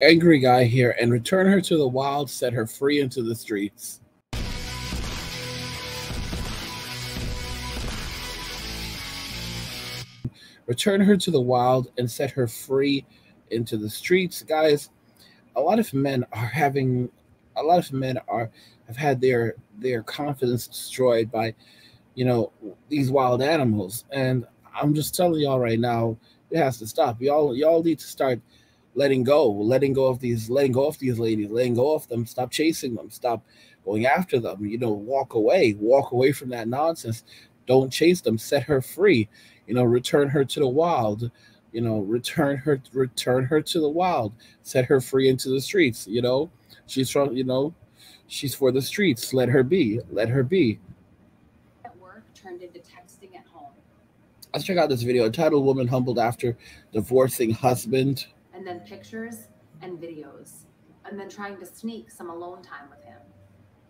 Angry guy here, and return her to the wild, set her free into the streets. Return her to the wild and set her free into the streets. Guys, a lot of men are having have had their confidence destroyed by, these wild animals. And I'm just telling y'all right now, it has to stop. Y'all need to start letting go of these ladies, letting go of them, stop chasing them, stop going after them, walk away from that nonsense. Don't chase them, set her free, return her to the wild, return her to the wild, set her free into the streets, she's from, she's for the streets, let her be. At work turned into texting at home. Let's check out this video entitled Woman Humbled After Divorcing Husband. And then pictures and videos, and then trying to sneak some alone time with him.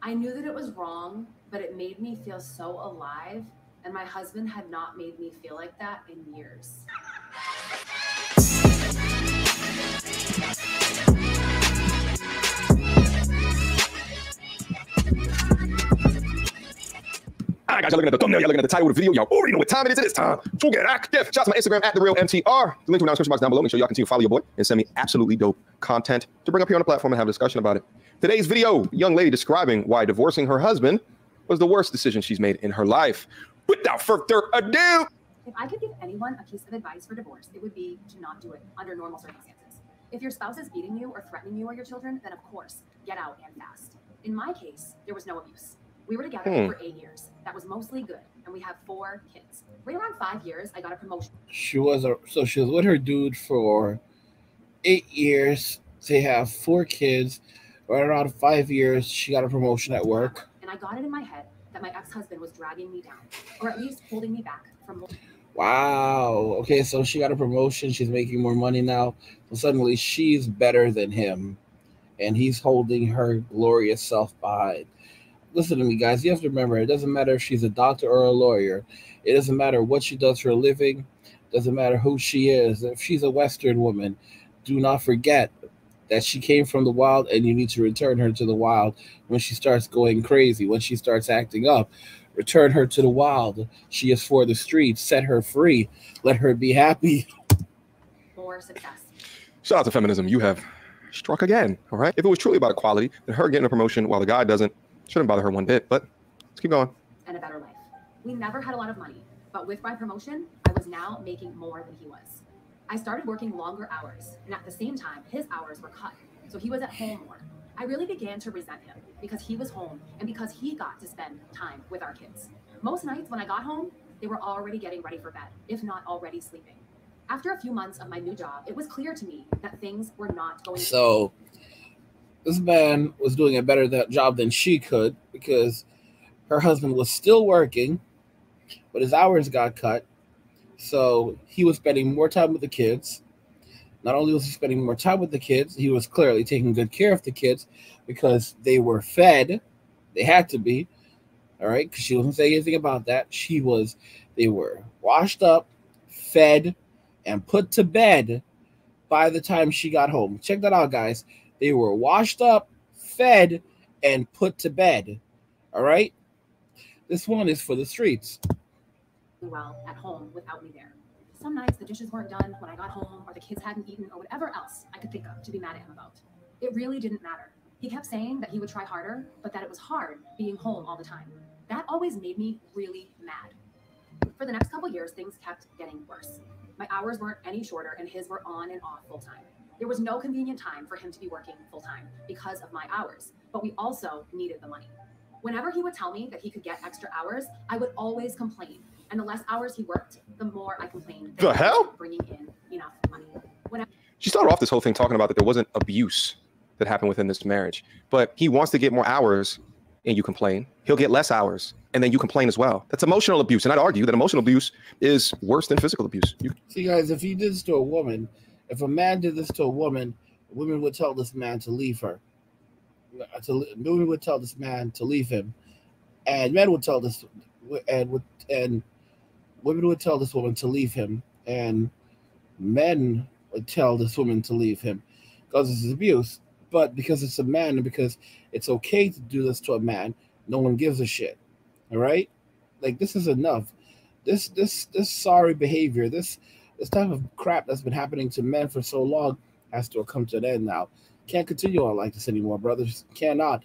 I knew that it was wrong, but it made me feel so alive, and my husband had not made me feel like that in years. Alright guys, y'all looking at the thumbnail, y'all looking at the title of the video, y'all already know what time it is. It is time to get active. Shout out to my Instagram at @TheRealMTR. The link to my description box down below. Make sure y'all continue to follow your boy and send me absolutely dope content to bring up here on the platform and have a discussion about it. Today's video, young lady describing why divorcing her husband was the worst decision she's made in her life. Without further ado. If I could give anyone a piece of advice for divorce, it would be to not do it under normal circumstances. If your spouse is beating you or threatening you or your children, then of course, get out and fast. In my case, there was no abuse. We were together for 8 years. That was mostly good. And we have 4 kids. Right around 5 years, I got a promotion. She was with her dude for 8 years. They have 4 kids. Right around 5 years, she got a promotion at work. And I got it in my head that my ex-husband was dragging me down, or at least holding me back from. Wow. Okay, so she got a promotion. She's making more money now. So suddenly she's better than him. And he's holding her glorious self behind. Listen to me, guys. You have to remember, it doesn't matter if she's a doctor or a lawyer. It doesn't matter what she does for a living. It doesn't matter who she is. If she's a Western woman, do not forget that she came from the wild, and you need to return her to the wild when she starts going crazy, when she starts acting up. Return her to the wild. She is for the streets. Set her free. Let her be happy. For success. Shout out to feminism. You have struck again, all right? If it was truly about equality, then her getting a promotion while the guy doesn't, shouldn't bother her one bit, but let's keep going. And a better life. We never had a lot of money, but with my promotion, I was now making more than he was. I started working longer hours, and at the same time, his hours were cut, so he was at home more. I really began to resent him because he was home and because he got to spend time with our kids. Most nights when I got home, they were already getting ready for bed, if not already sleeping. After a few months of my new job, it was clear to me that things were not going. So this man was doing a better job than she could because her husband was still working, but his hours got cut. So he was spending more time with the kids. Not only was he spending more time with the kids, he was clearly taking good care of the kids because they were fed. They had to be. All right, because she wasn't saying anything about that. They were washed up, fed, and put to bed by the time she got home. Check that out, guys. They were washed up, fed, and put to bed. All right? This one is for the streets. Well, at home without me there. Some nights the dishes weren't done when I got home, or the kids hadn't eaten, or whatever else I could think of to be mad at him about. It really didn't matter. He kept saying that he would try harder, but that it was hard being home all the time. That always made me really mad. For the next couple years, things kept getting worse. My hours weren't any shorter, and his were on and off full time. There was no convenient time for him to be working full time because of my hours, but we also needed the money. Whenever he would tell me that he could get extra hours, I would always complain. And the less hours he worked, the more I complained. The hell? Bringing in enough money. She started off this whole thing talking about that there wasn't abuse that happened within this marriage, but he wants to get more hours and you complain. He'll get less hours and then you complain as well. That's emotional abuse. And I'd argue that emotional abuse is worse than physical abuse. See, guys, if he did this to a woman, if a man did this to a woman, women would tell this man to leave her. Women would tell this man to leave him. And men would tell this, and women would tell this woman to leave him, and men would tell this woman to leave him. causes abuse. But because it's a man and because it's okay to do this to a man, no one gives a shit. All right, like this is enough. This sorry behavior, this type of crap that's been happening to men for so long has to come to an end now. Can't continue on like this anymore, brothers. Cannot.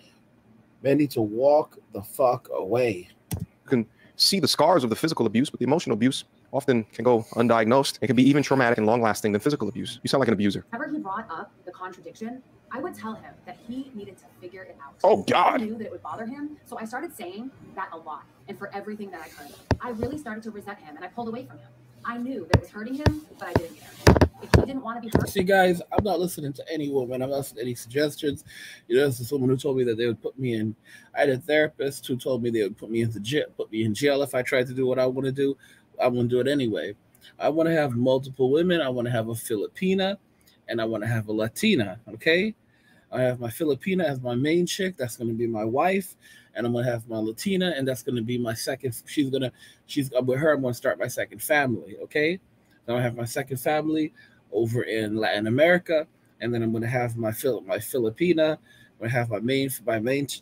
Men need to walk the fuck away. You can see the scars of the physical abuse, but the emotional abuse often can go undiagnosed. It can be even traumatic and long-lasting than physical abuse. You sound like an abuser. Whenever he brought up the contradiction, I would tell him that he needed to figure it out. Oh, God. I knew that it would bother him, so I started saying that a lot, and for everything that I could. I really started to resent him, and I pulled away from him. I knew that it was hurting him, but I didn't care. If he didn't want to be hurt. See, guys, I'm not listening to any woman. I'm not listening to any suggestions. You know, there's this woman who told me that they would put me in. I had a therapist who told me they would put me in jail if I tried to do what I want to do. I wouldn't do it anyway. I want to have multiple women. I want to have a Filipina, and I want to have a Latina. Okay, I have my Filipina as my main chick. That's going to be my wife, and I'm going to have my Latina, and that's going to be my second. She's with her. I'm going to start my second family. Okay, then I have my second family over in Latin America, and then I'm going to have my Filipina. I'm going to have my main.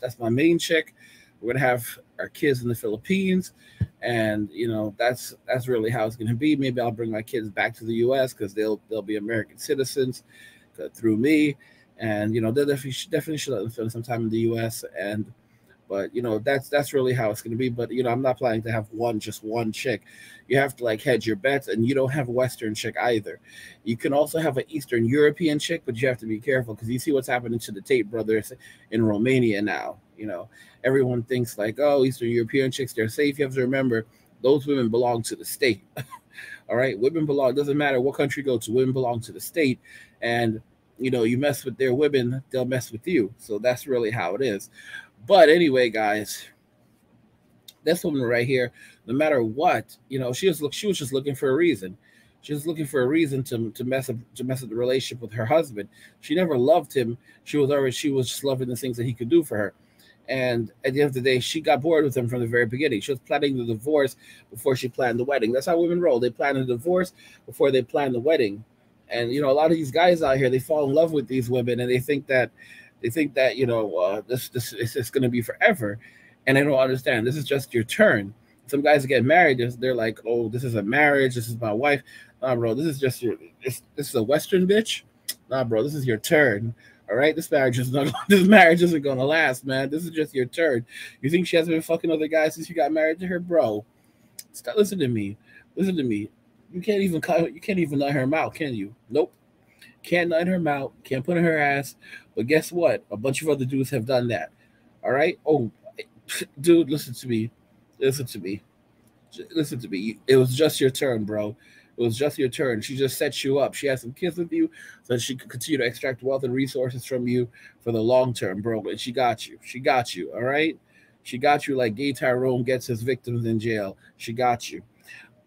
That's my main chick. We're going to have our kids in the Philippines, and you know that's really how it's going to be. Maybe I'll bring my kids back to the U.S. because they'll be American citizens through me, and you know they definitely should let them spend some time in the U.S. But you know that's really how it's going to be. But you know I'm not planning to have just one chick. You have to like hedge your bets, and you don't have a Western chick either. You can also have an Eastern European chick, but you have to be careful because you see what's happening to the Tate brothers in Romania now. You know, everyone thinks like, oh, Eastern European chicks, they're safe. You have to remember, those women belong to the state. All right, women belong. Doesn't matter what country you go to. Women belong to the state, and you know, you mess with their women, they'll mess with you. So that's really how it is. But anyway, guys, this woman right here, no matter what, you know, she was just looking for a reason. She was looking for a reason to mess up the relationship with her husband. She never loved him. She was just loving the things that he could do for her. And at the end of the day, she got bored with him from the very beginning. She was planning the divorce before she planned the wedding. That's how women roll. They plan the divorce before they plan the wedding. And you know, a lot of these guys out here, they fall in love with these women, and they think that you know this is going to be forever, and they don't understand. This is just your turn. Some guys get married, they're like, oh, this is a marriage. This is my wife. Nah, bro, this is just this is a Western bitch. Nah, bro, this is your turn. All right, this marriage isn't gonna last, man. This is just your turn. You think she hasn't been fucking other guys since you got married to her, bro? Listen to me. You can't even nut her mouth, can you? Nope. Can't nut her mouth. Can't put in her ass. But guess what? A bunch of other dudes have done that. All right. Oh, dude, listen to me. It was just your turn, bro. It was just your turn. She just set you up. She had some kids with you so that she could continue to extract wealth and resources from you for the long term, bro. And she got you. All right? She got you like Gay Tyrone gets his victims in jail. She got you.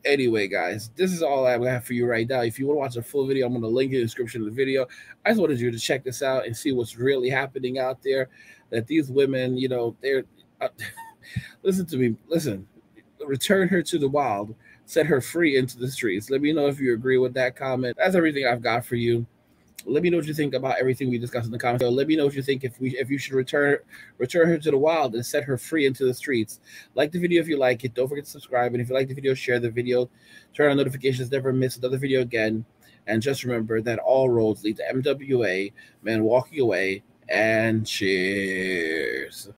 Anyway, guys, this is all I have for you right now. If you want to watch the full video, I'm going to link in the description of the video. I just wanted you to check this out and see what's really happening out there. That these women, you know, they're listen to me. Listen, return her to the wild. Set her free into the streets. Let me know if you agree with that comment. That's everything I've got for you. Let me know what you think about everything we discussed in the comments. So let me know what you think if you should return her to the wild and set her free into the streets. Like the video if you like it. Don't forget to subscribe. And if you like the video, share the video. Turn on notifications. Never miss another video again. And just remember that all roads lead to MWA. Man walking away. And cheers.